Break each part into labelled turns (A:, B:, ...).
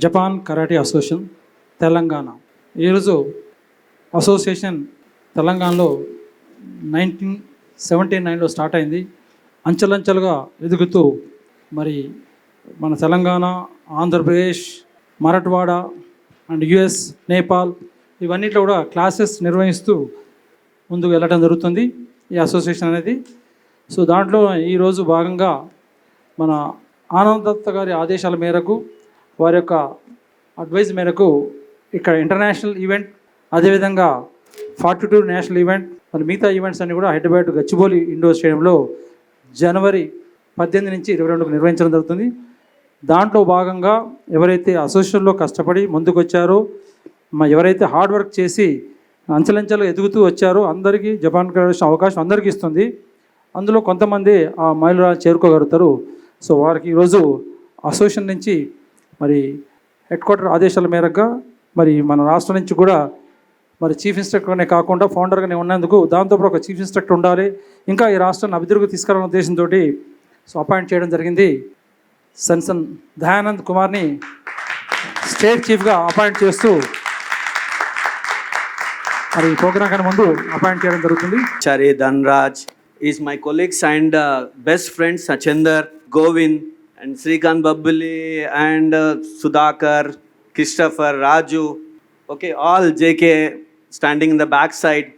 A: Japan karate association Telangana. ఈరోజు association తెలంగాణలో 1979లో start అయింది. అంచెలంచెలుగా ఎదుగుతూ మరి మన తెలంగాణ, ఆంధ్రప్రదేశ్, మరాఠ్వాడ అండ్ యుఎస్, నేపాల్ ఇవన్నిట్లో కూడా క్లాసెస్ నిర్వహిస్తూ ముందుకు వెళ్ళటం జరుగుతుంది ఈ అసోసియేషన్ అనేది. సో దాంట్లో ఈరోజు భాగంగా మన ఆనంద్ దత్త గారి ఆదేశాల మేరకు, వారి యొక్క అడ్వైజ్ మేరకు ఇక్కడ ఇంటర్నేషనల్ ఈవెంట్, అదేవిధంగా 42 నేషనల్ ఈవెంట్, మరి మిగతా ఈవెంట్స్ అన్నీ కూడా హైదరాబాద్ గచ్చిబౌలి ఇండోర్ స్టేడియంలో జనవరి 18 నుంచి 22కు నిర్వహించడం జరుగుతుంది. దాంట్లో భాగంగా ఎవరైతే అసోసియేషన్లో కష్టపడి ముందుకు వచ్చారో, ఎవరైతే హార్డ్ వర్క్ చేసి అంచెలంచెలు ఎదుగుతూ వచ్చారో అందరికీ జపాన్ కరాటే అవకాశం అందరికీ ఇస్తుంది. అందులో కొంతమంది ఆ మైలురాళ్ళు చేరుకోగలుగుతారు. సో వారికి ఈరోజు అసోసియేషన్ నుంచి మరి హెడ్ క్వార్టర్ ఆదేశాల మేరగా మరి మన రాష్ట్రం నుంచి కూడా మరి చీఫ్ ఇన్స్ట్రక్టర్నే కాకుండా ఫౌండర్గానే ఉన్నందుకు దాంతోపాటు ఒక చీఫ్ ఇన్స్ట్రక్టర్ ఉండాలి, ఇంకా ఈ రాష్ట్రాన్ని అభివృద్ధికి తీసుకురావాలనే ఉద్దేశంతో సో అపాయింట్ చేయడం జరిగింది. సన్సన్ దయానంద్ కుమార్ని స్టేట్ చీఫ్గా అపాయింట్ చేస్తూ మరి ఈ ప్రోగ్రాం కన్నా ముందు అపాయింట్ చేయడం జరుగుతుంది.
B: Chari Dhanraj is my colleagues and best friends Sachender, Govind and Srikant Babbuli and Sudhakar, Christopher, Raju, okay, all JK standing in the back side.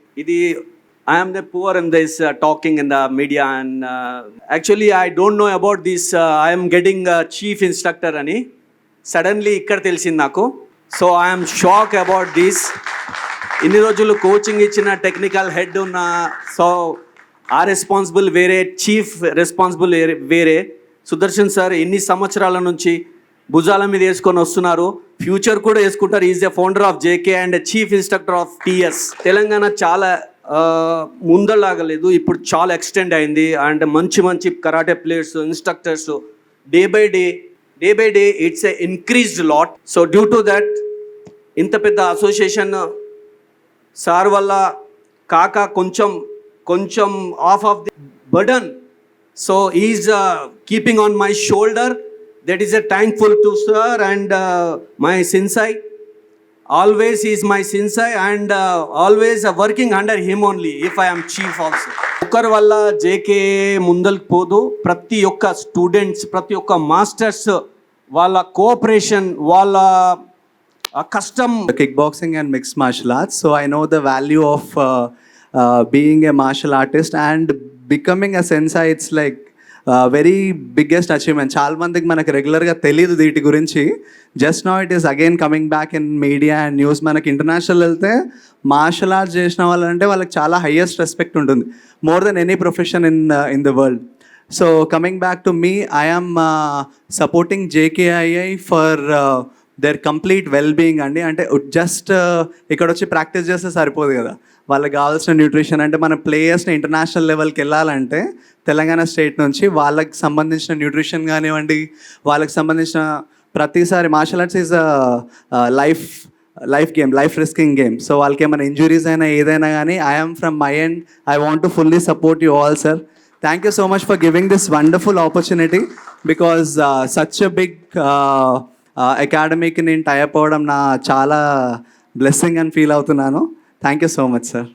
B: I am the poor in this talking in the media and actually I don't know about this. I am getting chief instructor ani suddenly ikkada telisindi naku, so I am shocked about this. ఇన్ని రోజులు coaching ఇచ్చిన technical head ఉన్న, so ఆ responsible వేరే, chief responsible వేరే. Sudarshan sir ఎన్ని సంవత్సరాల నుంచి భుజాల మీద వేసుకొని వస్తున్నారు, ఫ్యూచర్ కూడా వేసుకుంటారు. Is the founder of JK and chief instructor of TS. Telangana చాలా ముందలాగలేదు, ఇప్పుడు చాలా ఎక్స్టెండ్ అయింది. అండ్ మంచి మంచి karate players, instructors day by day it's a increased lot. So due to that ఇంత పెద్ద అసోసియేషన్ సార్ వల్ల కాక కొంచెం of of the burden, so is keeping on my shoulder. That is a thankful to sir and my sensei. Always is my sensei and always working under him only if I am chief also. ఒకరి వల్ల JK ముందరికి పోదు. ప్రతి ఒక్క students, ప్రతి ఒక్క masters వాళ్ళ cooperation, వాళ్ళ custom
C: kickboxing and mixed martial arts, so I know the value of being a martial artist and becoming a sensei. It's like very biggest achievement. చాలా మందికి మనకు రెగ్యులర్గా తెలియదు వీటి గురించి. Just now it is again coming back in media and news. మనకి international వెళ్తే martial arts చేసిన వాళ్ళంటే వాళ్ళకి చాలా హైయెస్ట్ రెస్పెక్ట్ ఉంటుంది, more than any profession in the world. So coming back to me, I am supporting JKII for their complete wellbeing అండి. అంటే just ఇక్కడ వచ్చి ప్రాక్టీస్ చేస్తే సరిపోదు కదా, వాళ్ళకి కావాల్సిన న్యూట్రిషన్. అంటే మన ప్లేయర్స్ని ఇంటర్నేషనల్ లెవెల్కి వెళ్ళాలంటే తెలంగాణ స్టేట్ నుంచి వాళ్ళకి సంబంధించిన న్యూట్రిషన్ కానివ్వండి, వాళ్ళకి సంబంధించిన ప్రతిసారి martial arts is life game, life risking game. So వాళ్ళకి ఏమైనా ఇంజురీస్ అయినా ఏదైనా కానీ I'm from my end, I want to fully support you all sir. Thank you so much for giving this wonderful opportunity, because such a big అకాడమీకి నేను type అవ్వడం నా చాలా బ్లెస్సింగ్ అని ఫీల్ అవుతున్నాను. Thank you so much sir.